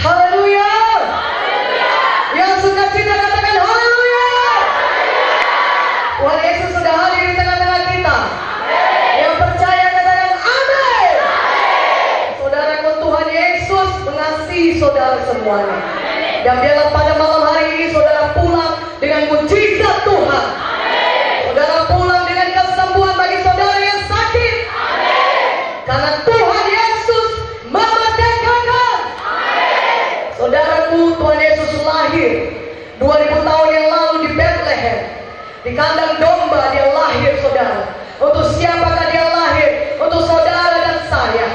Haleluya. Yang sukacita katakan haleluya. Tuhan Yesus sudah hadir di tengah-tengah kita. Yang percaya katakan amin. Saudaraku, Tuhan Yesus mengasihi saudara semuanya. Dan biarlah pada malam hari ini saudara pulang dengan mujizat Tuhan. Saudara pulang dengan kesembuhan bagi saudara yang sakit. Karena Tuhan Yesus memerdekakan. Saudaraku, Tuhan Yesus lahir 2000 tahun yang lalu di Bethlehem. Di kandang domba dia lahir, saudara. Untuk siapakah dia lahir? Untuk saudara dan saya.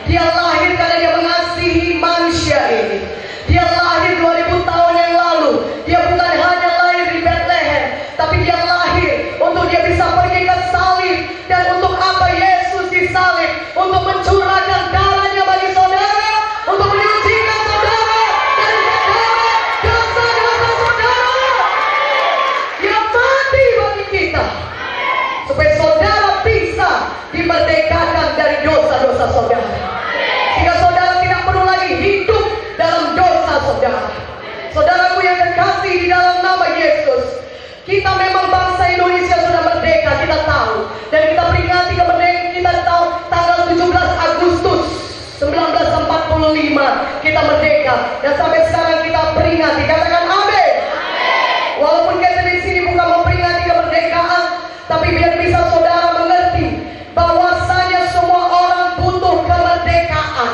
Dia lahir karena dia mengasihi manusia ini. Dia lahir 2000 tahun yang lalu. Dia bukan hanya lahir di Bethlehem, tapi dia lahir untuk dia bisa pergi ke salib. Dan untuk apa Yesus disalib? Untuk mencurahkan darahnya bagi saudara, untuk menyucikan saudara dari segala dosa-dosa saudara. Dia mati bagi kita, supaya saudara bisa dimerdekakan dari dosa-dosa saudara. Sehingga saudara tidak perlu lagi hidup dalam dosa saudara. Saudaraku yang terkasih di dalam nama Yesus, kita memang bangsa Indonesia sudah merdeka, kita tahu. Dan kita peringati kemerdekaan kita tahu tanggal 17 Agustus 1945 kita merdeka. Dan sampai sekarang kita peringati, katakan amin. Walaupun kita di sini bukan memperingati kemerdekaan, tapi biar bisa saudara mengerti bahwasanya semua orang butuh kemerdekaan.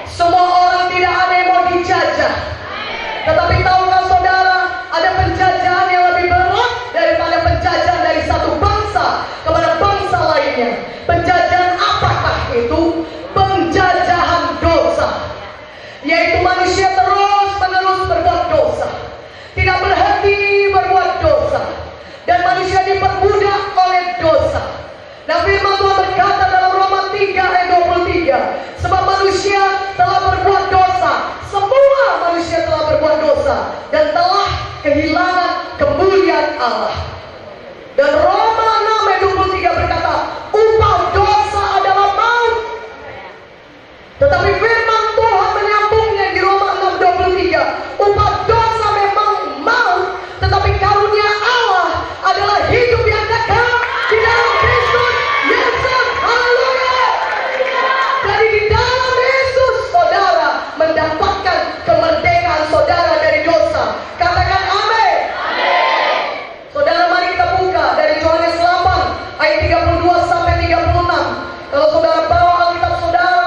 Semua orang tidak ada yang mau dijajah. Tetapi tahukah saudara, ada penjajahan yang lebih berat daripada penjajahan dari satu bangsa kepada bangsa lainnya. Penjajahan apakah itu? Penjajahan dosa. Yaitu manusia terus-menerus berbuat dosa, tidak berhenti berbuat dosa, dan manusia diperbudak oleh dosa. Nah, firman Tuhan berkata dalam Roma 3 ayat 23, sebab manusia telah berbuat dosa, semua manusia telah berbuat dosa dan telah kehilangan kemuliaan Allah. Dan Roma 6 ayat 23 berkata, upah dosa adalah maut. Tetapi firman Tuhan menyambungnya di Roma 6:23, upah dosa memang maut, tetapi karunia Allah adalah hidup yang kekal di dalam Kristus Yesus. Haleluya. Jadi di dalam Yesus saudara mendapatkan kemerdekaan saudara dari dosa. Katakan amin. Saudara, mari kita buka dari Yohanes 8 ayat 32 sampai 36. Kalau saudara bawa Alkitab saudara,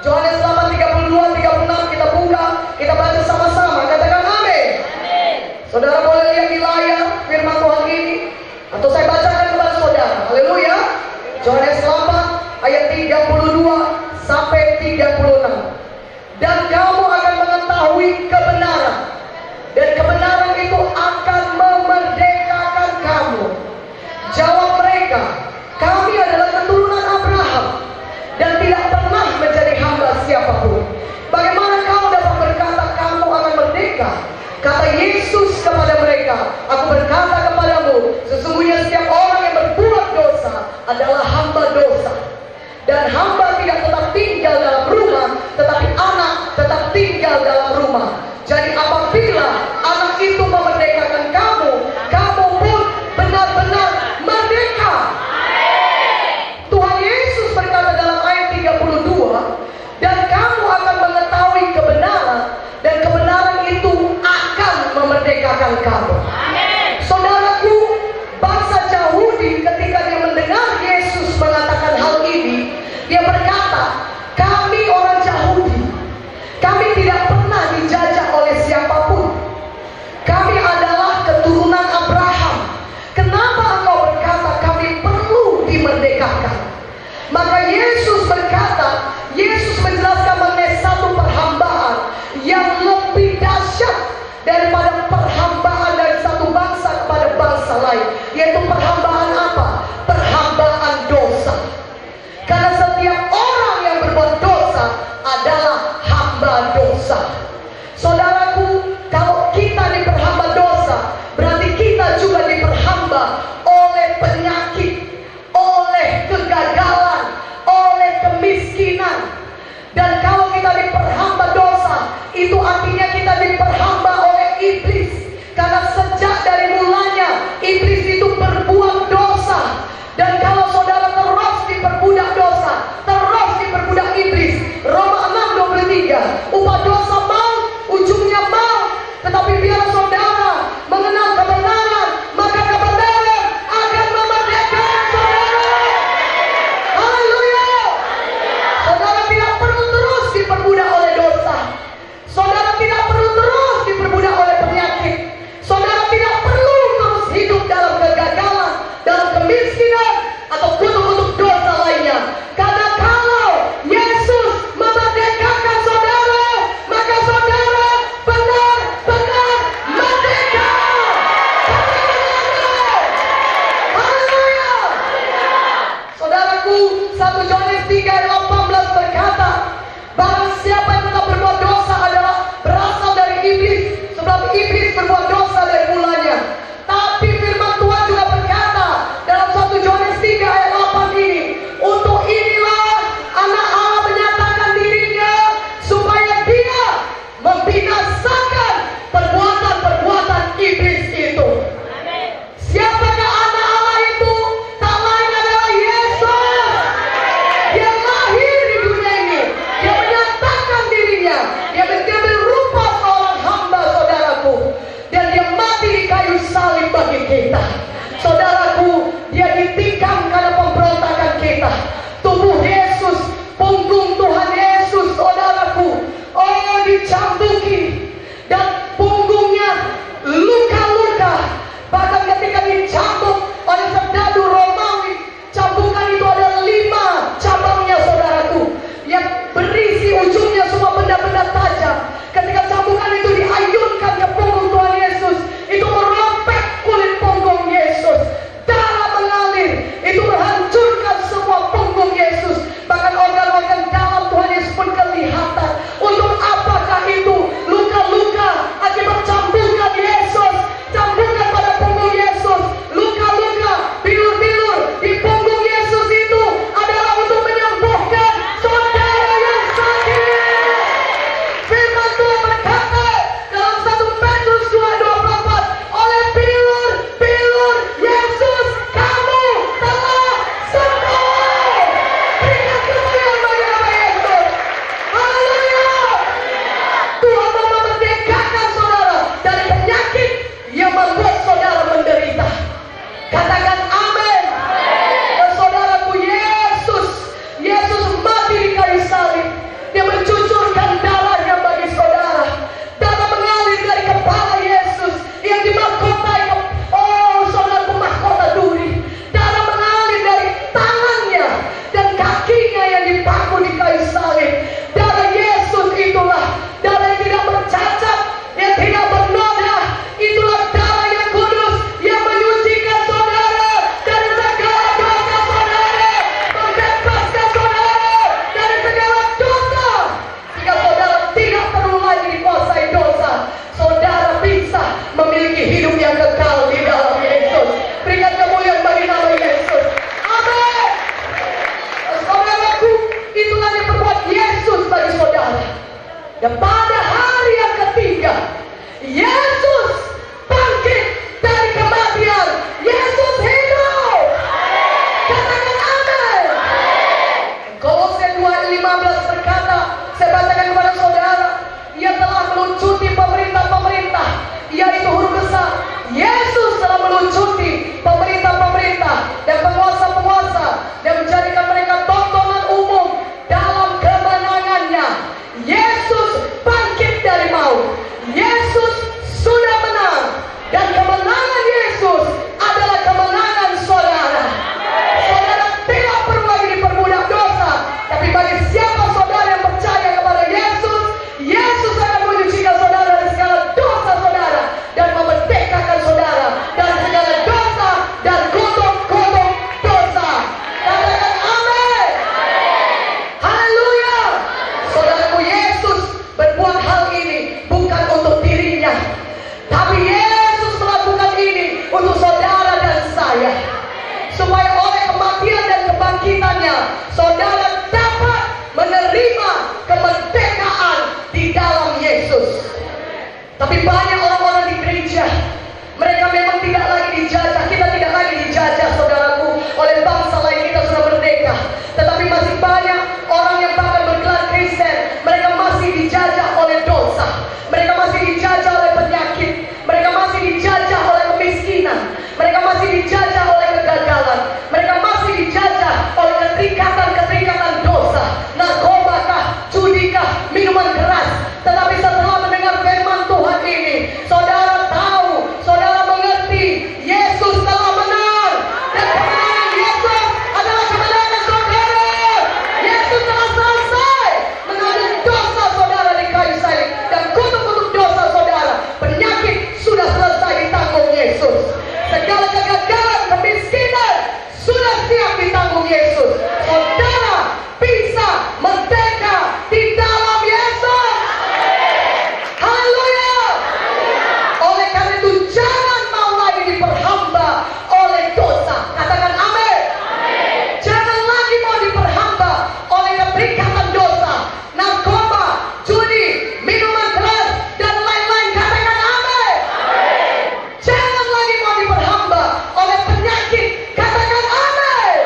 Yohanes 8 32 36, kita buka, kita baca sama-sama. Katakan amin. Saudara boleh lihat di layar firman Tuhan ini, atau saya bacakan kepada saudara. Haleluya. Yohanes 8 ayat 32 sampai 36. Dan kamu akan mengetahui kebenaran, dan kebenaran itu akan memerdekakan kamu. Jawab mereka, kami adalah keturunan Abraham dan tidak pernah menjadi hamba siapapun. Bagaimana kamu dapat berkata kamu akan merdeka? Kata Yesus kepada mereka, aku berkata kepadamu, sesungguhnya setiap orang yang berbuat dosa adalah hamba dosa. Dan hamba tidak tetap tinggal dalam rumah, tetapi anak tetap tinggal dalam rumah. Jadi apabila anak itu memerdekakan kamu, kamu pun benar-benar merdeka. Tuhan Yesus berkata dalam ayat 32, dan kamu akan mengetahui kebenaran, dan kebenaran itu akan memerdekakan kamu. Saudaraku, bangsa Yahudi ketika dia mendengar Yesus mengatakan hal ini, dia berkata, dia. Upah dosa maut, ujungnya maut. Tetapi biar saudara mengenal kebenaran, maka kebenaran akan memerdekakan saudara. Haleluya. Saudara tidak perlu terus diperbudak oleh dosa. Saudara tidak perlu terus diperbudak oleh penyakit. Saudara tidak perlu terus hidup dalam kegagalan, dalam kemiskinan, atau kutuk-kutuk dosa lainnya. Karena kalau Yesus memerdekakan saudara, maka saudara benar-benar merdeka. Haleluya. Saudaraku, 1 Yohanes 3:18 berkata, barang siapa yang telah berbuat dosa adalah berasal dari iblis, sebab iblis berbuat dosa dari mulanya. Tapi firman Tuhan juga berkata dalam 1 Yohanes 3:8 ini, untuk inilah anak Allah menyatakan dirinya, supaya dia membinasakan perbuatan-perbuatan iblis itu. Siapakah anak Allah itu? Tak lain adalah Yesus. Dia lahir di dunia ini, dia menyatakan dirinya, dia mengambil rupa seorang hamba, saudaraku, dan dia mati di kayu salib bagi kita. Saudaraku, dia ditikam karena pemberontakan kita. Tubuh Yesus, punggung Tuhan Yesus, saudaraku, oh dicambuki, dan punggungnya luka-luka. Bahkan ketika dicambuk oleh serdadu Romawi, cambukan itu ada 5 cabangnya, saudaraku, yang berisi ujungnya semua benda-benda tajam. Ketika cambukan itu diayunkan ke punggung Tuhan Yesus, itu merobek kulit punggung Yesus. Darah mengalir, itu menghancurkan semua punggung Yesus. Bahkan organ-organ dalam Tuhan Yesus pun kelihatan. Untuk apakah itu? Luka-luka akibat cambukan Yesus, cambukan pada punggung Yesus. Luka-luka, bilur-bilur di punggung Yesus itu adalah untuk menyembuhkan saudara yang sakit. Firman Tuhan berkata dalam 1 Petrus 2:24, oleh bilur-bilur Yesus kamu telah sembuh. Berikan kemuliaan bagi nama Yesus. Haleluya. Tuhan mau memerdekakan saudara dari penyakit yang membuat saudara menderita. Katakan amin. Dan saudaraku, Yesus mati di kayu salib. Dia mencucurkan darahnya bagi saudara. Darah mengalir dari kepala Yesus yang dimahkotai, saudaraku, mahkota duri. Darah mengalir dari tangannya dan kakinya yang dipaku di kayu salib. Darah Yesus itulah darah yang tidak bercacat, yang tidak bernoda. Itulah darah yang kudus, yang menyucikan saudara dari segala dosa saudara, membebaskan saudara dari segala dosa, sehingga saudara tidak perlu lagi dikuasai dosa. Saudara bisa memiliki hidup yang kekal di dalam Yesus. Berikan kemuliaan bagi nama Yesus. Amin. Saudaraku, itulah yang berbuat Yesus bagi saudara. Dan pada hari yang ketiga, Yesus bangkit dari kematian. Yesus hidup. Katakan amin. Kolose 2:15 berkata, saya bacakan kepada saudara, ia telah melucuti pemerintah-pemerintah, yaitu huruf besar. Yesus telah melucuti pemerintah-pemerintah dan penguasa-penguasa dan menjadikan mereka tontonan umum dalam kemenangannya. Yesus bangkit dari maut. Yesus sudah menang. Dan kemenangan Yesus adalah kemenangan saudara. Saudara tidak perlu lagi diperbudak dosa. Tapi bagi siapa saudara yang percaya kepada Yesus, Yesus akan menyucikan saudara dari segala dosa saudara dan memerdekakan saudara dari segala dosa dan kutuk-kutuk dosa. Katakan amin. Haleluya. Saudaraku, Yesus berbuat hal ini bukan untuk dirinya, tapi Yesus melakukan ini untuk saudara dan saya, supaya oleh kematian dan kebangkitannya saudara dapat menerima kemerdekaan di dalam Yesus. Tapi banyak orang-orang di gereja, mereka memang tidak lagi dijajah. Kita tidak lagi dijajah, saudaraku, oleh bangsa lain. Kita sudah merdeka. Tetapi masih banyak orang yang bahkan bergelar Kristen, mereka masih dijajah jantung Yesus. Saudara bisa merdeka di dalam Yesus. Haleluya. Oleh karena itu jangan mau lagi diperhamba oleh dosa. Katakan amin. Jangan lagi mau diperhamba oleh keberikatan dosa, narkoba, judi, minuman keras, dan lain-lain. Katakan amin. Jangan lagi mau diperhamba oleh penyakit. Katakan amin.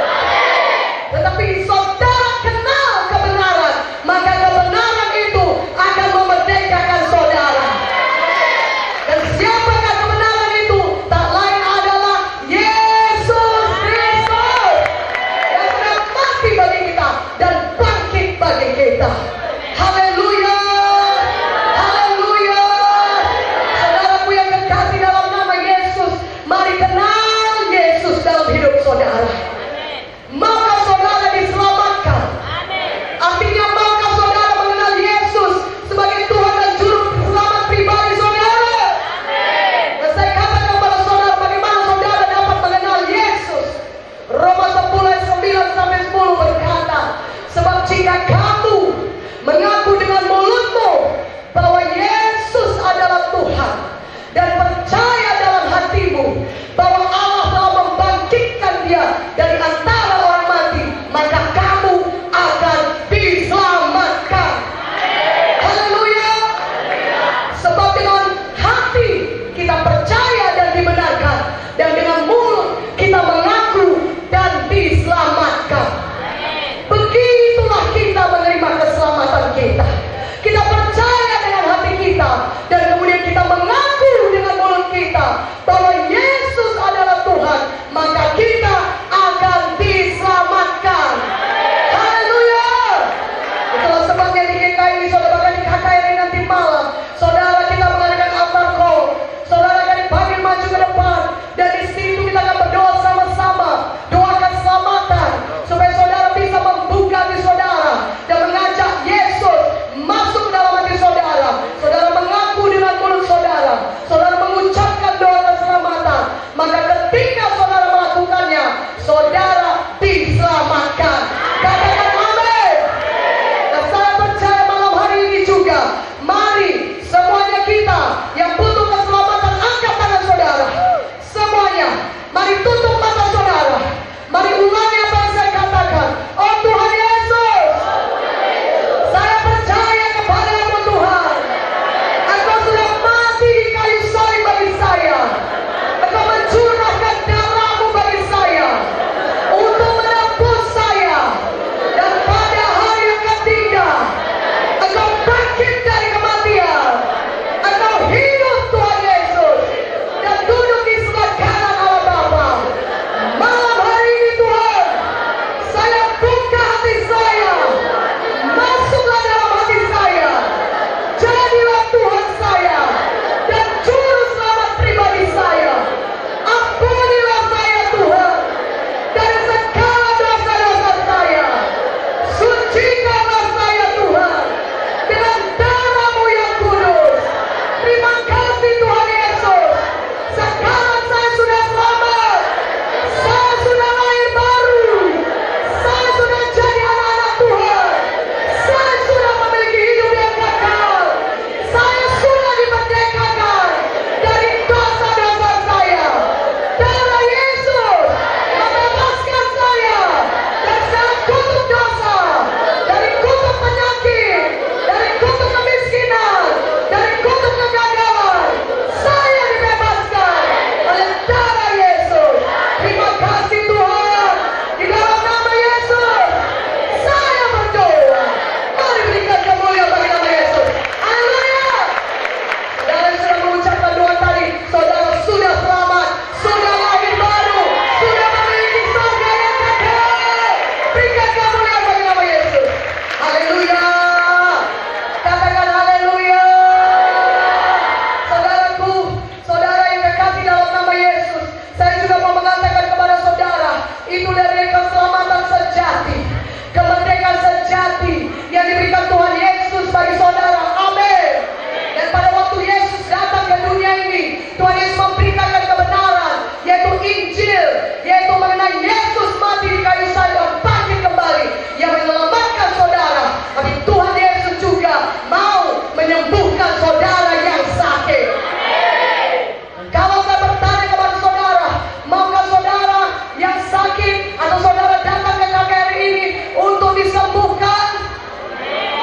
yang sakit atau saudara datang ke KKR ini untuk disembuhkan?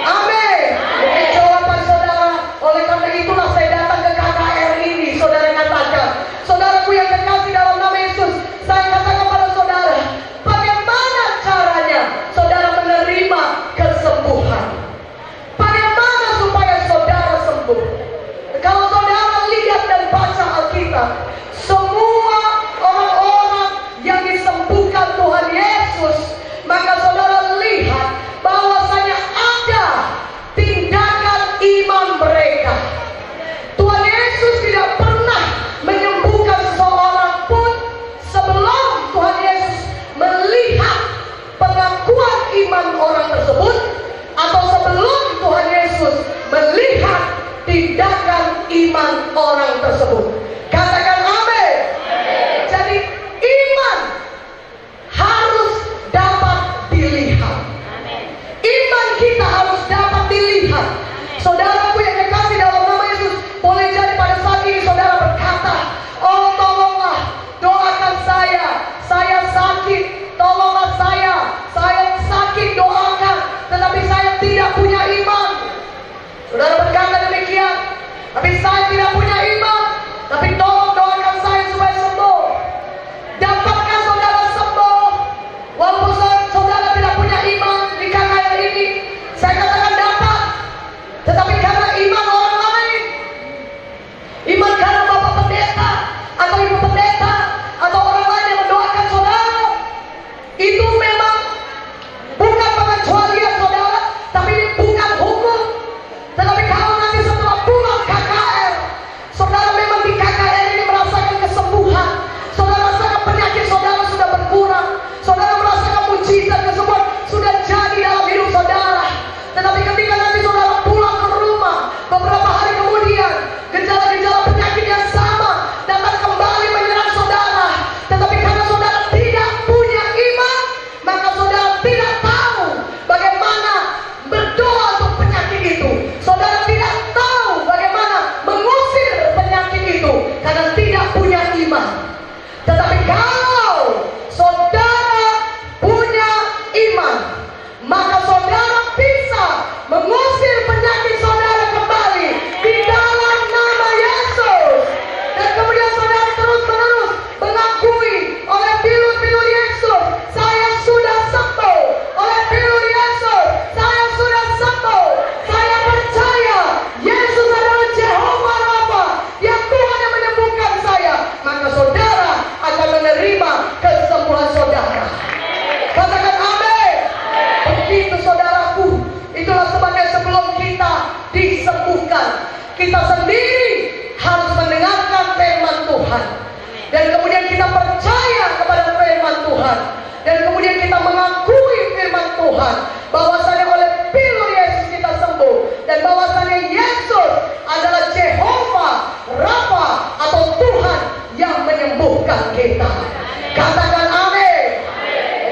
Amin. Mungkin jawaban saudara, oleh karena itulah saya datang ke KKR ini. Saudara katakan, saudaraku yang terkasih dalam nama Yesus, saya katakan pada saudara, bagaimana caranya saudara menerima kesembuhan? Bagaimana supaya saudara sembuh? Kalau saudara lihat dan baca Alkitab, semua orang-orang yang disembuhkan Tuhan Yesus, maka saudara lihat bahwasanya ada tindakan iman mereka. Tuhan Yesus tidak pernah menyembuhkan seseorang pun sebelum Tuhan Yesus melihat pengakuan iman orang tersebut, atau sebelum Tuhan Yesus melihat tindakan iman orang tersebut. Katakan amin. Jadi iman harus dapat dilihat. Iman kita harus dapat dilihat. Saudaraku yang kekasih dalam nama Yesus, boleh jadi pada saat ini saudara berkata, oh tolonglah, doakan saya sakit, tolonglah saya sakit, doakan, tetapi saya tidak punya iman. Saudara berkata demikian, tapi saya tidak punya iman, tapi tolong doakan saya supaya sembuh. Dapatkah saudara sembuh walaupun saudara tidak punya iman di KKR ini? Saya katakan dapat, tetapi karena iman orang lain, iman karena bapak pendeta atau ibu pendeta atau orang lain yang mendoakan saudara, itu memang bukan pengecualian saudara, tapi ini bukan hukum. Tetapi kalau nanti setelah pulang KKR, saudara memang di KKR ini merasakan kesembuhan, saudara rasakan penyakit saudara sudah berkurang, saudara merasakan mujizat kesembuhan sudah jadi dalam hidup saudara. Tetapi ketika nanti saudara pulang ke rumah, beberapa hari kemudian gejala-gejala penyakit yang sama datang kembali menyerang saudara. Tetapi karena saudara tidak punya iman, maka saudara tidak tahu bagaimana berdoa untuk penyakit itu. Saudara tidak tahu bagaimana mengusir penyakit itu karena tidak punya iman. Tetapi kalau saudara punya iman, maka saudara bisa mengusir penyakit saudara kembali di dalam nama Yesus. Dan kemudian saudara terus-menerus mengakui oleh pilur-pilur Yesus, saya sudah sembuh. Oleh pilur Yesus, saya sudah sembuh. Saya percaya Yesus adalah Jehovah Rafa, yang Tuhan yang menyembuhkan saya. Maka saudara akan menerima kesembuhan saudara. Katakan amin. Begitu saudaraku. Itulah sebabnya sebelum kita disembuhkan, kita sendiri harus mendengarkan firman Tuhan. Dan kemudian kita percaya kepada firman Tuhan. Dan kemudian kita mengakui firman Tuhan, bahwasanya oleh pilur Yesus kita sembuh. Dan bahwasanya Yesus adalah Jehovah Rafa, atau Tuhan yang menyembuhkan kita. Katakan amin.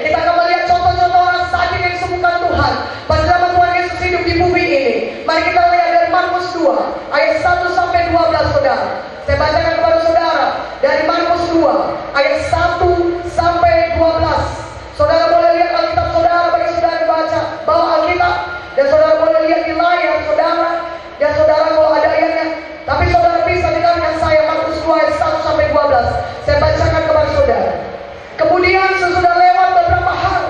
Kita akan melihat contoh-contoh orang sakit yang disembuhkan Tuhan pada zaman Tuhan Yesus hidup di bumi ini. Mari kita lihat dari Markus 2 ayat 1 sampai 12 saudara. Saya bacakan kepada saudara dari Markus 2 ayat 1 sampai 12. Saudara boleh lihat Alkitab saudara bagi saudara baca bawa Alkitab, dan saudara boleh lihat di layar saudara, dan saudara kalau ada ayatnya. Tapi saudara bisa dengarkan saya Markus 2 ayat 1 sampai 12. Saya bacakan kepada saudara. Kemudian sesudah lewat beberapa hari,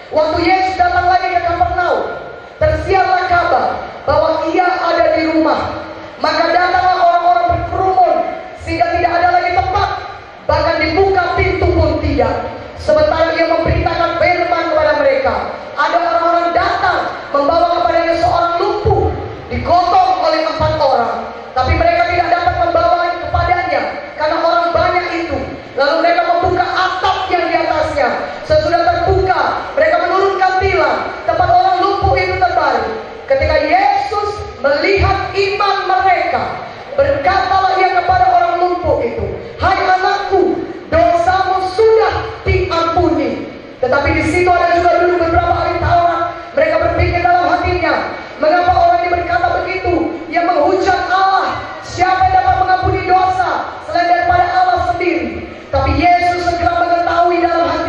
waktu Yesus datang lagi ke Kapernaum, tersiarlah kabar bahwa ia ada di rumah. Maka datanglah orang-orang berkerumun sehingga tidak ada lagi tempat, bahkan dibuka pintu pun tidak. Sementara ia memberitakan firman kepada mereka, ada orang-orang datang membawa kepadanya seorang lumpuh, digotong oleh 4 orang. Tapi mereka tidak dapat membawa kepadanya karena orang banyak itu. Lalu mereka membuka atap yang di atasnya. Sesudah terbuka, mereka menurunkan tilang, tempat orang lumpuh itu terbaring. Ketika Yesus melihat iman mereka, berkatalah ia kepada orang lumpuh itu, hai anakku, dosamu sudah diampuni. Tetapi di situ ada juga dulu beberapa ahli Taurat. Mereka berpikir dalam hatinya, mengapa orang ini berkata begitu? Ia menghujat Allah. Siapa yang dapat mengampuni dosa selain daripada Allah sendiri? Tapi Yesus segera mengetahui dalam hati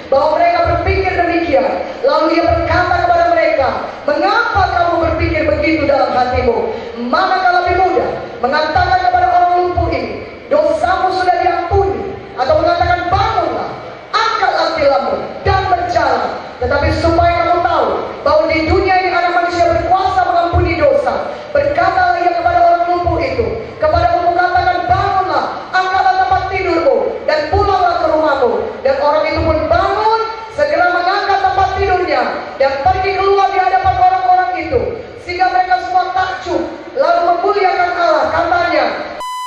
bahwa mereka berpikir demikian. Lalu ia berkata kepada mereka, mengapa kamu berpikir begitu dalam hatimu? Manakah lebih mudah mengatakan kepada orang lumpuh ini, dosamu sudah diampuni, atau mengatakan bangunlah, angkat tilammu dan berjalan? Tetapi supaya kamu tahu bahwa di dunia ini Anak Manusia berkuasa mengampuni dosa, berkatalah ia kepada orang lumpuh itu, kepada kamu katakan bangunlah, angkatlah tempat tidurmu dan pulanglah ke rumahmu. Dan orang itu pun bangun, segera mengangkat tempat tidurnya dan pergi keluar di hadapan orang-orang itu, sehingga mereka semua takjub lalu memuliakan Allah. Katanya,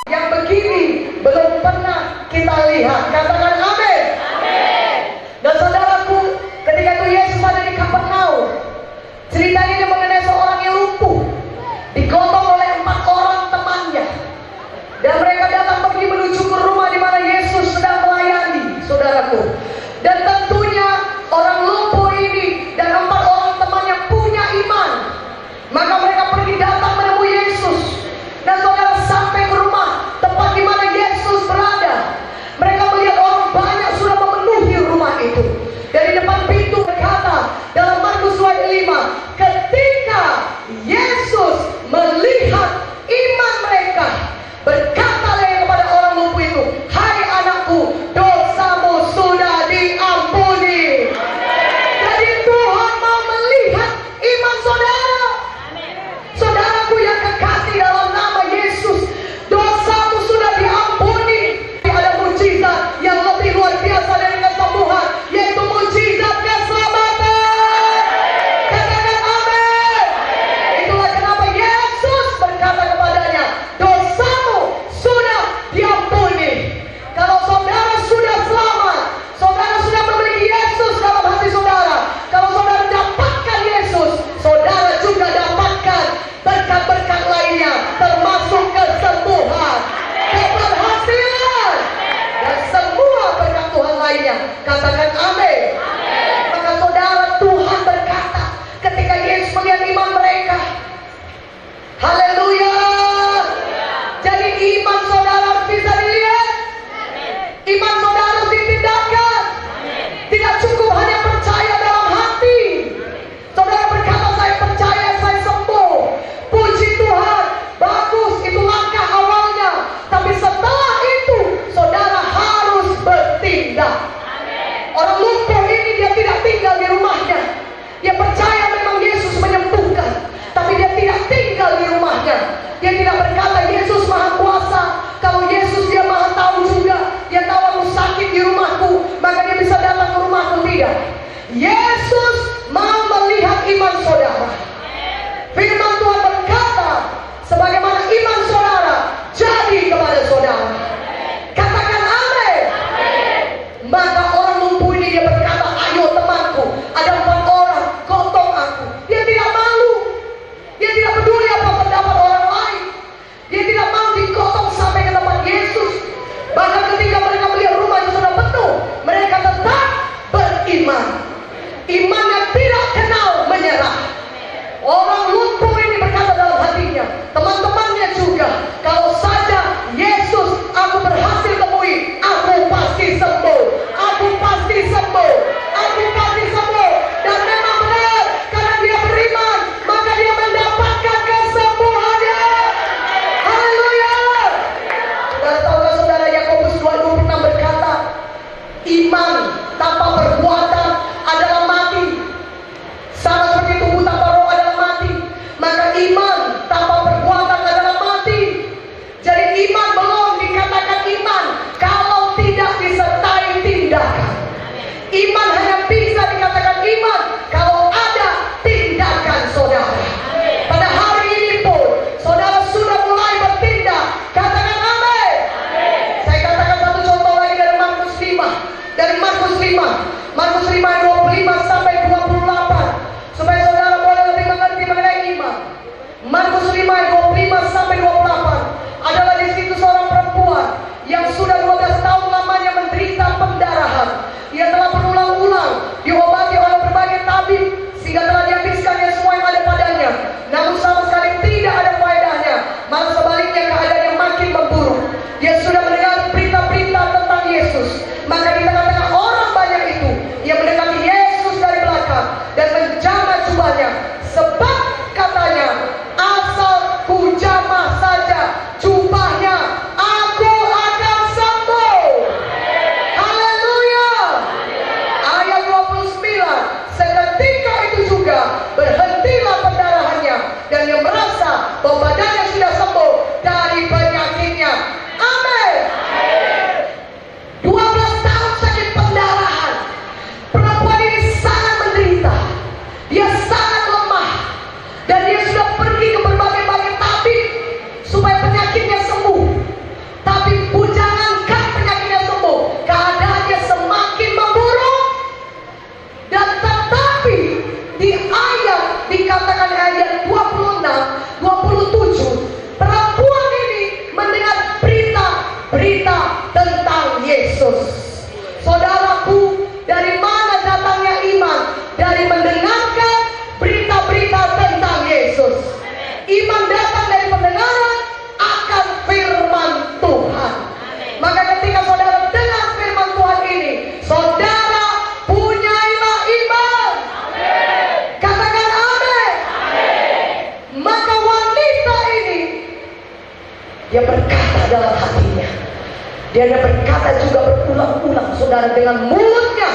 yang begini belum pernah kita lihat. Katakan amin. Dan saudaraku, ketika itu Yesus ada di Kapernaum, ceritanya dia mengenai seorang yang lumpuh, digotong oleh 4 orang temannya, dan mereka datang pergi menuju ke rumah di mana Yesus sedang melayani, saudaraku. Dan tentunya orang lumpuh ini dan 4 orang temannya punya iman, maka mereka pergi datang menemui Yesus. Dan saudara, sampai ke rumah tempat di mana Yesus berada, mereka melihat orang banyak sudah memenuhi rumah itu. Dari depan pintu berkata dalam Markus 5, ketika Yesus melihat iman mereka, berkatalah ia kepada orang lumpuh itu, hai anakku, dosamu sudah diampuni. Jadi Tuhan mau melihat iman saudara. Saudaraku yang kekasih dalam nama Yesus, dosamu sudah diampuni. Ada mujizat yang lebih luar biasa dari kesembuhan, yaitu mujizat keselamatan. Katakan amin. Itulah kenapa Yesus berkata kepadanya, dosamu sudah diampuni. Kalau saudara sudah selamat, saudara sudah memiliki Yesus dalam hati saudara, kalau saudara dapatkan Yesus, saudara juga dapatkan berkat-berkat lainnya, termasuk kesembuhan, keberhasilan, dan semua berkat Tuhan lainnya. Katakan amin. Maka saudara, Tuhan berkata ketika Yesus melihat iman mereka, haleluya. Jadi iman saudara harus bisa dilihat, iman saudara harus ditindakan. Tidak cukup hanya percaya dalam hati. Saudara berkata, saya percaya, saya sembuh, puji Tuhan, bagus, itu langkah awalnya. Tapi setelah itu saudara harus bertindak. Orang lumpuh ini dia tidak tinggal di rumahnya. Dia percaya memang Yesus menyembuhkan, tapi dia tidak tinggal di rumahnya. Dia tidak berkata Yesus maha kuasa. Kalau Yesus dia maha tahu juga, dia tahu aku sakit di rumahku, maka dia bisa datang ke rumahku. Tidak. Yesus mau melihat iman saudara. Firman Tuhan berkata, sebagaimana iman saudara jadi kepada saudara. Katakan amin. Maka orang lumpuh ini dia berkata, ayo temanku, ada 4 orang, gotong aku. Dia tidak malu, dia tidak peduli apa pendapat orang lain, dia tidak mau digotong sampai ke tempat Yesus. Bahkan ketika mereka melihat rumah itu sudah penuh, mereka tetap beriman. Iman yang tidak kenal menyerah. Orang lumpuh ini berkata dalam hatinya, teman-temannya juga, kalau saja Yesus aku berhasil temui, aku pasti sembuh, aku pasti sembuh, aku pasti sembuh. Dan memang benar, karena dia beriman, maka dia mendapatkan kesembuhannya. Haleluya. Saudara tahukah saudara, Yakobus 2:26 berkata, iman tanpa perbuatan adalah mati. Sama seperti tubuh tanpa roh adalah mati, maka iman tanpa perbuatan adalah mati. Jadi iman belum dikatakan iman kalau tidak disertai tindakan. Iman hanya bisa dikatakan iman kalau ada tindakan saudara. Pada hari ini pun saudara sudah mulai bertindak. Katakan amin. Saya katakan satu contoh lagi dari Markus 5. Dari Markus 5, Markus 5 25 sampai 28, supaya saudara boleh lebih mengerti mengenai iman. Markus 5 25 sampai 28 adalah di situ seorang perempuan yang sudah 12 tahun lamanya menderita pendarahan. Ia telah berulang-ulang diobati oleh berbagai tabib, sehingga telah dihabiskannya semua yang ada padanya, namun sama sekali tidak ada faedahnya. Malah sebaliknya keadaannya makin memburuk. Dia sudah mendengar berita-berita tentang Yesus, maka di tengah-tengah orang banyak itu ia Iman datang dari pendengaran akan firman Tuhan. Maka ketika saudara dengar firman Tuhan ini, saudara punyailah iman. Katakan amin. Maka wanita ini, dia berkata dalam hatinya, dia berkata juga berulang-ulang, saudara, dengan mulutnya.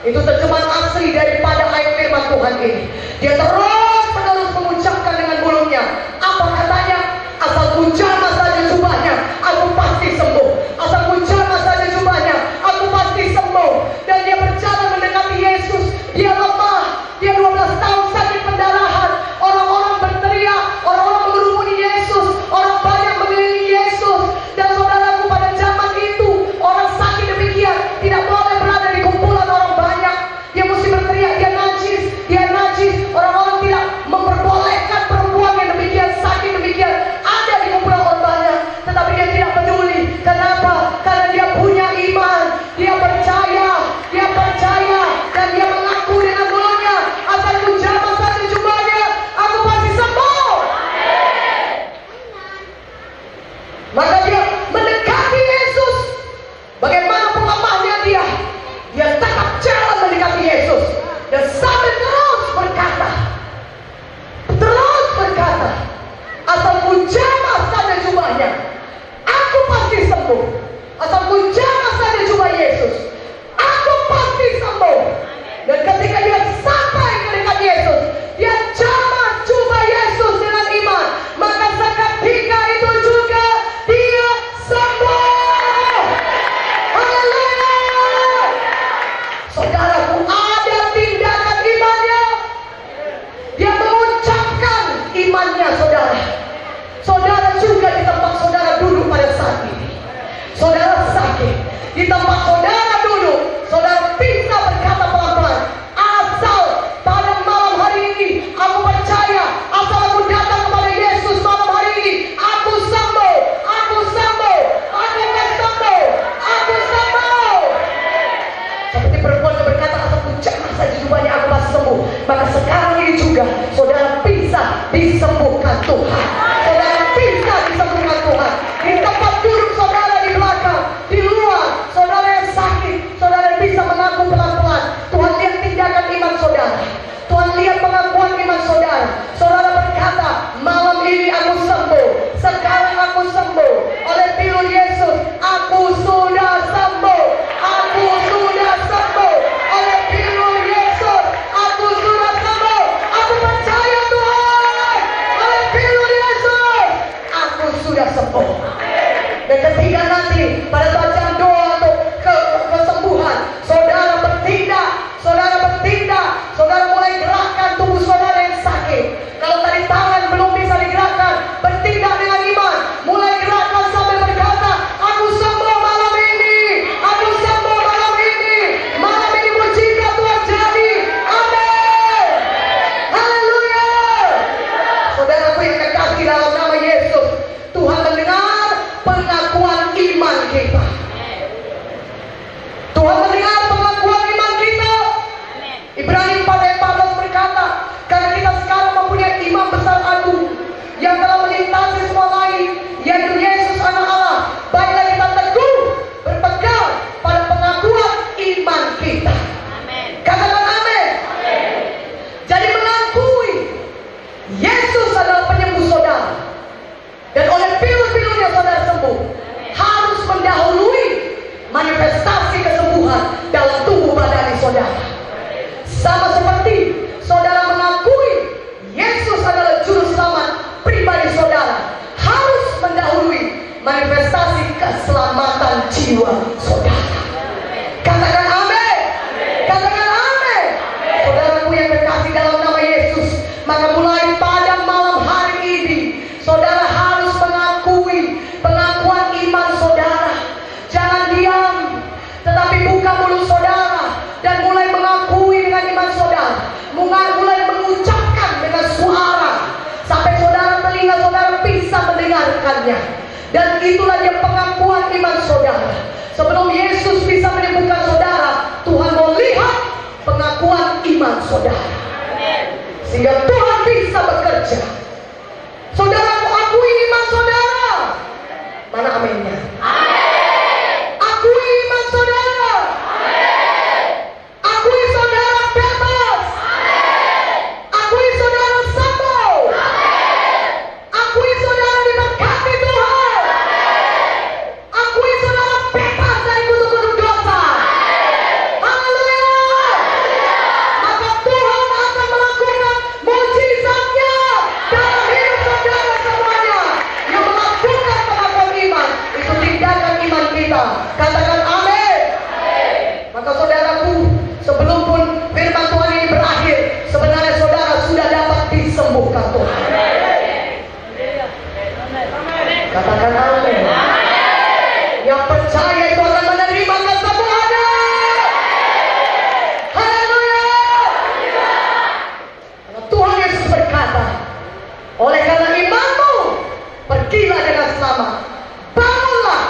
Itu terjemahan asli daripada ayat firman Tuhan ini. Dia terus menerus mengucapkan dengan mulutnya. Apa katanya? Asal ku jamah saja jubahnya, aku pasti sembuh. Asal ku jamah saja jubahnya, aku pasti sembuh. Dan dia berjalan mendekati Yesus. Dia lemah, dia 12 tahun sakit pendarahan. Orang-orang berteriak, orang-orang mengerumuni Yesus, orang banyak mengelilingi Yesus. Dan saudaraku, pada zaman itu orang sakit demikian tidak boleh berada di kumpulan orang banyak. Dia mesti berteriak, dia najis, dia najis. Orang-orang tidak memperbolehkan perempuan yang demikian sakit demikian ada di kumpulan orang banyak. Tetapi dia tidak peduli. Kenapa? Karena dia punya iman. Dia percaya dan dia mengaku dengan mulutnya, asal ku jamah saja jubahnya, aku pasti sembuh. Maka dia mendekati Yesus. Bagaimanapun lemahnya dia tetap jalan mendekati Yesus. Dan sambil terus berkata, asal ku jamah saja jubahnya, aku pasti sembuh. Asal ku jamah saja jubah Yesus, aku pasti sembuh. Dan ketika dia sampai ke dekat Yesus, dia jamah jubah Yesus dengan iman. Maka seketika itu juga dia sembuh. Haleluya. Saudaraku, ada tindakan imannya. Dia mengucapkan imannya, saudara. Saudara juga di tempat saudara duduk pada saat ini. Saudara sakit, di tempat saudara duduk, saudara bisa berkata pelan-pelan, asal pada malam hari ini aku percaya, asal aku datang kepada Yesus malam hari ini, aku sembuh, aku sembuh, aku akan sembuh, aku sembuh. Seperti perempuan yang berkata, asal ku jamah saja jubahnya, aku pasti sembuh. Maka sekarang ini juga saudara bisa disembuhkan Tuhan. Saudara bisa disembuhkan Tuhan. Di tempat duduk saudara di belakang, di luar, saudara yang sakit, saudara bisa mengaku pelan-pelan. Tuhan lihat tindakan iman saudara. Tuhan lihat pengakuan iman saudara. Saudara berkata, malam ini aku sembuh. Sekarang aku sembuh. Oleh pilur Yesus, aku sudah sembuh. Aku sudah sembuh. Oleh pilur Yesus, aku sudah sembuh. Aku percaya Tuhan. Oleh pilur Yesus, aku sudah sembuh. Dan ketika nanti pada saat jam doa untuk kesembuhan, saudara bertindak, saudara mulai gerakkan tubuh saudara yang sakit. Kalau tadi tangan belum bisa digerakkan, bertindak dengan iman, mulai gerakkan sambil berkata, aku sembuh malam ini, aku sembuh malam ini, malam ini mujizat Tuhan jadi. Amin. Haleluya. Saudaraku yang kekasih dalam nama Yesus, Tuhan mendengar pengakuan iman kita. Tuhan mendengar pengakuan iman kita. Ibrani 4:14 berkata, karena kita sekarang mempunyai imam besar agung yang telah melintasi semua lain, yaitu Yesus anak Allah. Baiklah kita teguh berpegang pada pengakuan iman kita. Katakan amin. Jadi mengakui Yesus adalah penyembuh saudara, dan oleh pilur-pilurnya saudara sembuh, harus mendahului manifestasi kesembuhan dalam tubuh badani saudara. Sama seperti saudara mengakui Yesus adalah juru selamat pribadi saudara, harus mendahului manifestasi keselamatan jiwa saudara. Katakan amin. Katakan amin. Saudaraku yang terkasih dalam nama Yesus, maka mulai pada malam hari ini saudara harus mengakui pengakuan iman saudara. Jangan diam, tetapi buka mulut saudara dan mulai mengakui dengan iman saudara. Mulai mengucapkan dengan suara sampai saudara telinga saudara bisa mendengarkannya. Dan itulah dia pengakuan iman saudara. Sebelum Yesus bisa menyembuhkan saudara, Tuhan mau lihat pengakuan iman saudara, sehingga Tuhan bisa bekerja. Saudara, akui iman saudara. Mana aminnya? Akui iman saudara. Akui saudara bebas. Akui saudara sembuh. Akui saudara diberkati Tuhan. Akui saudara bebas dari kutuk-kutuk dosa. Haleluya. Maka Tuhan akan melakukan mujizatnya dalam hidup saudara semuanya. Yang melakukan pengakuan iman, itu tindakan iman kita. Katakan amin. Maka saudaraku, sebelum pun firman Tuhan ini berakhir, sebenarnya saudara sudah dapat disembuhkan Tuhan. Katakan amin. Yang percaya itu akan menerima kesembuhannya. Haleluya. Karena Tuhan Yesus berkata, oleh karena imanmu, pergilah dengan selamat. Bangunlah,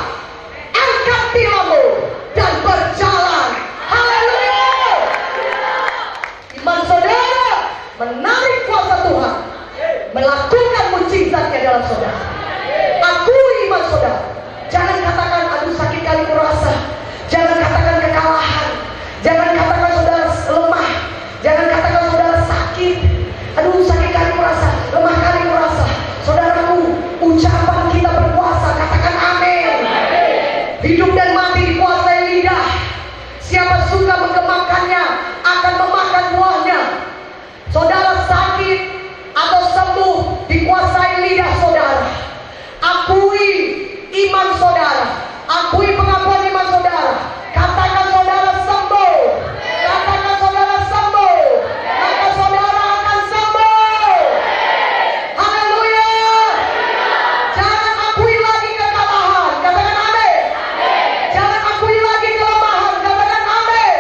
angkat tilammu, dan berjalan. Haleluya. Iman saudara menarik kuasa Tuhan, melakukan mujizatnya dalam saudara. Akui iman saudara. Jangan katakan aduh sakit kali kurasa. Jangan katakan kekalahan. Jangan katakan saudara lemah. Jangan katakan saudara sakit. Aduh sakit kali kurasa, lemah kali kurasa. Saudaraku, ucapan kita berkuasa. Katakan amin. Hidup dan mati dikuasai lidah. Siapa suka menggemakannya akan memakan buahnya. Saudara sakit atau sembuh dikuasai lidah saudara. Akui iman saudara. Akui pengakuan iman saudara. Katakan saudara sembuh. Katakan saudara sembuh. Maka saudara akan sembuh. Haleluya. Jangan akui lagi kekalahan. Katakan amin. Jangan akui lagi kelemahan. Katakan amin.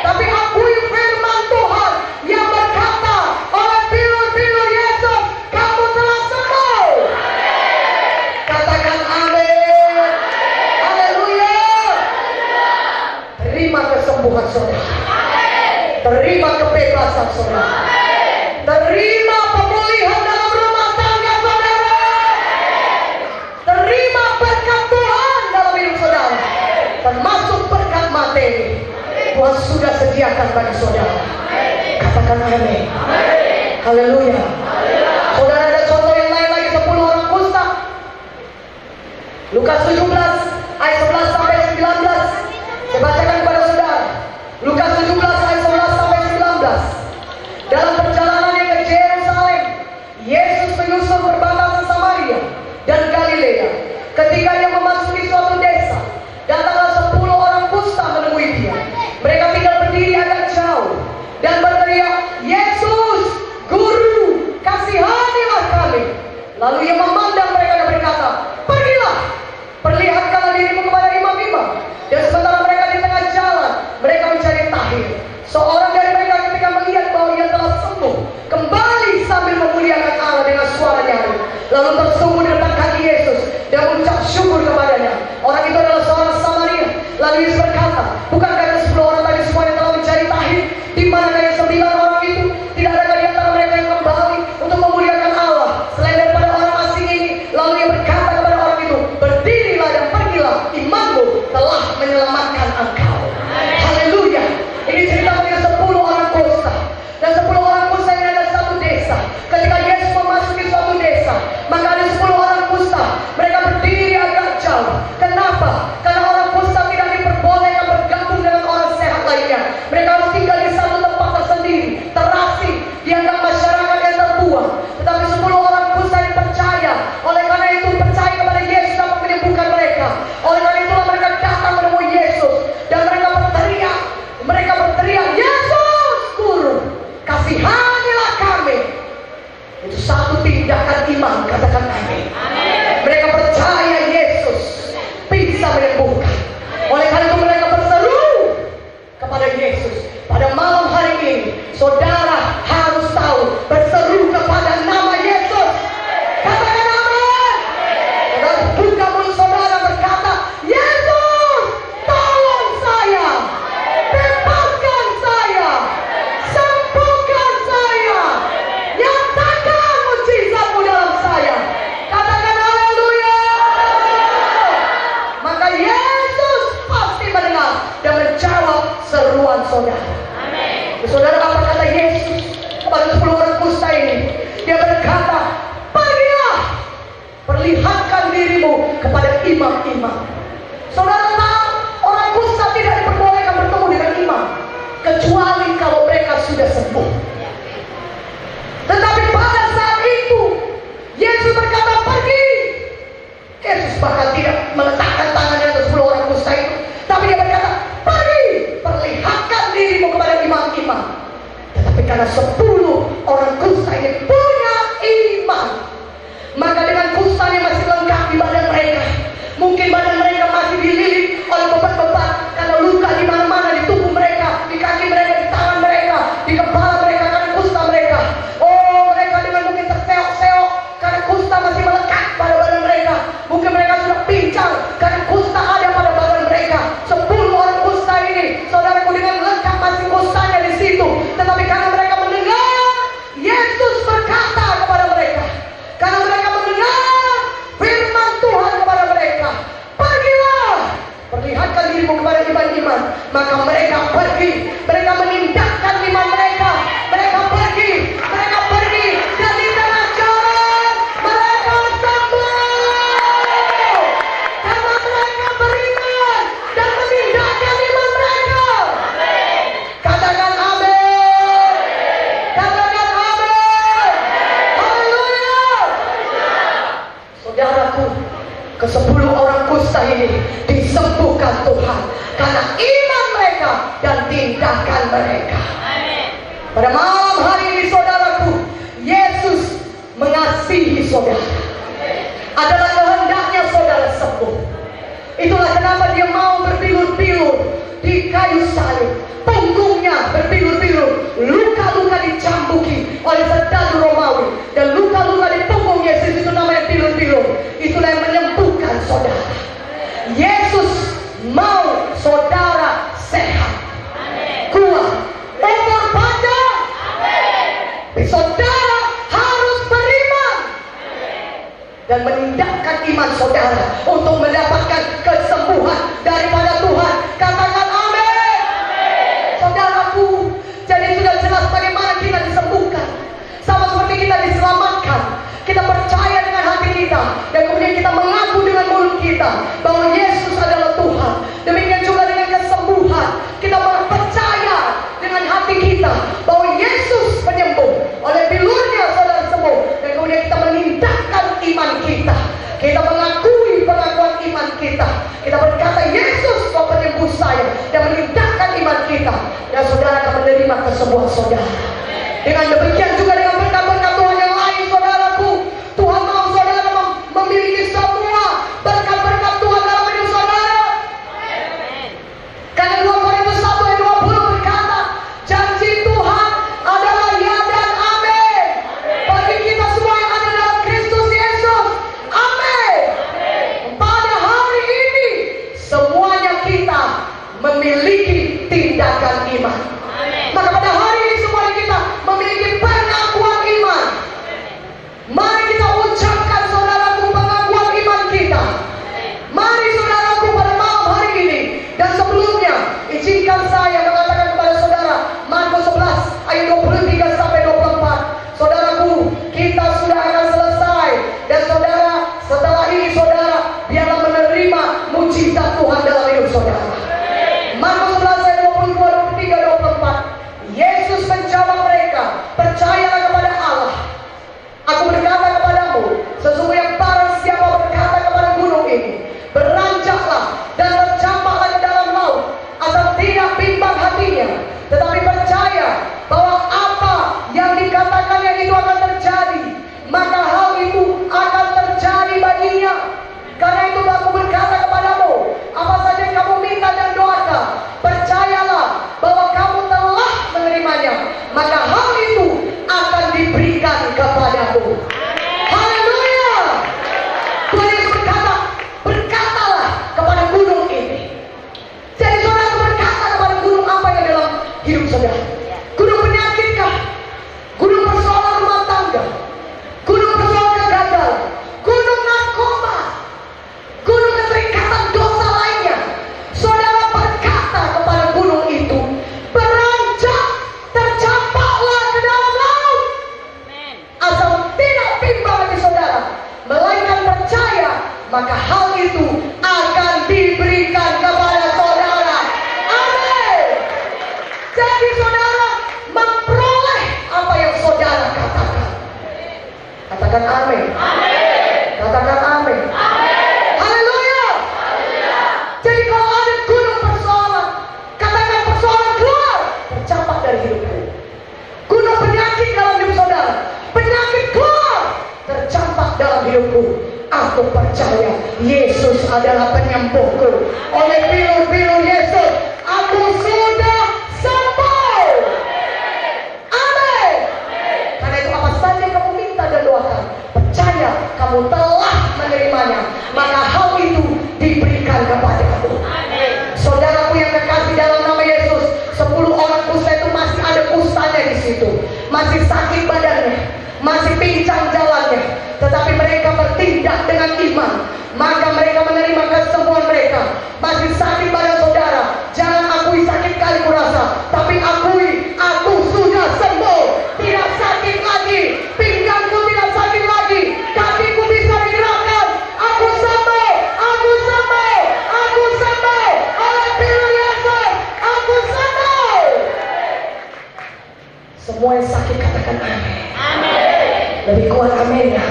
Tapi akui firman Tuhan yang berkata, oleh pilu-pilu Yesus kamu telah sembuh. Katakan amin. Haleluya. Terima kesembuhan saudara. Terima kebebasan saudara. Terima pemulihan dalam rumah tangga saudara. Terima berkat Tuhan dalam hidup saudara. Termasuk berkat materi. Tuhan sudah sediakan bagi saudara. Katakan amin. Haleluya. Saudara, ada contoh yang lain lagi, 10 orang kusta. Lukas 17 ayat 11 sampai 19. Saya bacakan kepada saudara. Lukas 17 ayat 11 sampai 19. Dalam perjalanannya ke Yerusalem, Yesus menyusul perbatasan Samaria dan Galilea. Ketika dia memasuki suatu desa, datanglah 10 orang kusta menemui dia. Mereka tinggal berdiri agak jauh dan berteriak, Yesus, Guru, kasihanilah kami. Lalu ia memandang mereka dan berkata, pergilah, perlihatkanlah dirimu kepada imam-imam. Dan sementara mereka di tengah jalan, mereka mencari tahir. Seorang dari mereka ketika melihat bahwa ia telah sembuh, kembali sambil memuliakan Allah dengan suara nyaring. Lalu tersungguh di depan kaki Yesus dan mengucap syukur kepadanya. Orang itu adalah seorang Samaria. Lalu Yesus berkata, bukankah ada 10 orang tadi semuanya telah mencari tahir? Di manakah yang 9 orang itu? Tidak adakah di antara mereka yang kembali untuk memuliakan Allah selain daripada orang asing ini? Lalu ia berkata kepada orang itu, berdirilah dan pergilah, imanmu telah menyelamatkan engkau. Haleluya. Ini cerita mengenai 10 orang kusta. Dan 10 orang kusta ini ada satu desa. Ketika Yesus memasuki suatu desa, maka ada 10 orang kusta. Mereka berdiri agak jauh. Kenapa? Karena orang kusta tidak diperbolehkan bergabung dengan orang sehat lainnya. Mereka harus tinggal di satu tempat tersendiri, terasing, dianggap masyarakat yang terbuang. Tetapi 10 orang kusta ini percaya. Oleh karena itu percaya kepada Yesus dapat menyembuhkan mereka. Oleh karena itulah mereka datang menemui Yesus dan mereka berteriak, Yesus, Guru, kasihanilah kami. Itu satu tindakan iman. Katakan amin. Mereka percaya Yesus bisa menyembuhkan. Oleh karena itu mereka berseru kepada Yesus. Pada malam hari ini, saudara harus tahu, berseru kepada nama Yesus. Katakan amin. Saudara buka mulut saudara berkata, Yesus, tolong saya, bebaskan saya, sembuhkan saya, nyatakan mujizatmu dalam saya. saudara. Saudara, apa kata Yesus kepada 10 orang kusta ini? Dia berkata, pergilah, perlihatkan dirimu kepada imam-imam. Saudara tahu, orang kusta tidak diperbolehkan bertemu dengan imam kecuali kalau mereka sudah sembuh. Tetapi pada saat itu Yesus berkata, pergi. Yesus bahkan tidak meletakkan tangannya atas 10 orang kusta itu, tapi dia berkata, pergi, perlihatkan dirimu kepada imam-imam. Tetapi karena 10 orang kusta ini punya iman, maka dengan kustanya masih lengkap di badan mereka, mungkin badan mereka masih dililit oleh beban-beban karena luka di mana-mana, di tubuh mereka, di kaki mereka, di tangan mereka, di kepala mereka karena kusta mereka. Oh, mereka dengan mungkin terseok-seok karena kusta masih melekat pada badan mereka. Mungkin mereka sudah pincang karena kusta ada pada badan mereka. 10 orang kusta ini, saudaraku, dengan lengkap masih kustanya di situ. Tetapi karena mereka mendengar Yesus berkata kepada mereka, karena mereka mendengar firman Tuhan kepada mereka, pergilah, perlihatkan dirimu kepada iman-iman. Maka mereka pergi, mereka menindakkan iman mereka. Mereka pergi dan di tengah jalan mereka sembuh. Karena mereka beriman dan menindakkan iman mereka. Katakan amin. Katakan amin. Haleluya. Saudaraku, ke-10 orang kusta ini disembuhkan Tuhan karena iman mereka dan tindakan mereka. Pada malam hari ini, saudaraku, Yesus mengasihi saudara. Adalah kehendaknya saudara sembuh. Itulah kenapa dia mau berbilur-bilur di kayu salib. Punggungnya berbilur-bilur, luka-luka dicambuki oleh serdadu Romawi, dan luka-luka di punggung Yesus itu namanya bilur-bilur. Itulah yang menyembuhkan saudara. Yesus mau saudara sehat, kuat, umur panjang. Saudara harus beriman dan menindakkan iman saudara untuk mendapatkan kesembuhan daripada Tuhan. Katakan amin. Saudaraku, jadi sudah jelas bagaimana kita disembuhkan. Sama seperti kita diselamatkan, kita percaya dengan hati kita, dan kemudian kita mengaku dengan mulut kita bahwa Yesus adalah Tuhan. Demikian juga dengan kesembuhan, kita percaya dengan hati kita bahwa Yesus penyembuh. Oleh bilurnya saudara sembuh, dan kemudian kita menindakkan iman kita. Kita mengakui pengakuan iman kita. Kita berkata, Yesus kau penyembuh saya, dan menindakkan iman kita, dan saudara akan menerima kesembuhan saudara. Dengan demikian juga dengan berkat-berkat Tuhan yang lain, saudaraku, Tuhan mau saudara memiliki semua berkat-berkat Tuhan dalam hidup saudara. Karena 2 Korintus 1 ayat 20 berkata, janji Tuhan adalah ya dan amin bagi kita semua yang ada dalam Kristus Yesus. Amin. Pada hari ini semuanya kita memiliki tindakan iman. Maka pada hari ini semuanya kita memiliki pengakuan iman. Mari kita ucapkan saudaraku pengakuan iman kita. Mari saudaraku pada malam hari ini. Dan sebelumnya izinkan saya mengatakan kepada saudara Markus 11 ayat 23 sampai 24. Saudaraku, kita sudah akan selesai, dan saudara, setelah ini saudara biarlah menerima mujizat Tuhan dalam hidup saudara. Markus 11 ayat 22, 23, 24. Yesus menjawab mereka, percayalah kepada Allah. Aku berkata kepadamu, sesungguhnya barang siapa berkata kepada gunung ini, beranjaklah dan tercampaklah ke dalam laut, asal tidak bimbang hatinya, tetapi percaya bahwa apa yang dikatakannya itu akan terjadi, maka hal itu akan terjadi baginya. Karena itu aku berkata kepadamu, apa saja yang kamu minta dan doakan, percayalah bahwa kamu telah menerimanya, maka hal itu akan diberikan kepadamu. Haleluya. Tuhan Yesus berkata, berkatalah kepada gunung ini. Jadi saudara berkata kepada gunung apa yang dalam hidup saudara? Gunung penyakitkah? Gunung persoalan rumah tangga? Gunung persoalan kegagalan? Gunung narkoba? Gunung keterikatan dosa lainnya? Saudara berkata kepada gunung itu, lagi saudara memperoleh apa yang saudara katakan. Katakan amin. Katakan amin. Haleluya. Jadi kalau ada gunung persoalan, katakan persoalan keluar, tercapai dari hidupku. Gunung penyakit dalam hidup saudara, penyakit keluar, tercapai dalam hidupku. Aku percaya Yesus adalah penyembuhku. Oleh bilur-bilur Yesus, aku sudah sembuh. Amin. Karena itu apa saja kamu minta dan doakan, percaya kamu telah menerimanya, maka hal itu diberikan kepadamu. Saudaraku yang terkasih dalam nama Yesus, 10 orang kusta itu masih ada kustanya di situ, masih sakit badannya, masih pincang jalannya, tetapi mereka bertindak dengan iman, maka mereka menerima kesembuhan mereka. Masih sakit badan saudara, jangan akui sakit kali kurasa, tapi akui aku sudah sembuh, tidak sakit lagi, pinggangku tidak sakit lagi, kakiku bisa digerakkan, aku sembuh, aku sembuh, aku sembuh, oleh bilur Yesus, aku sembuh. Semua yang sakit katakan amin. Lebih kuat amin ya.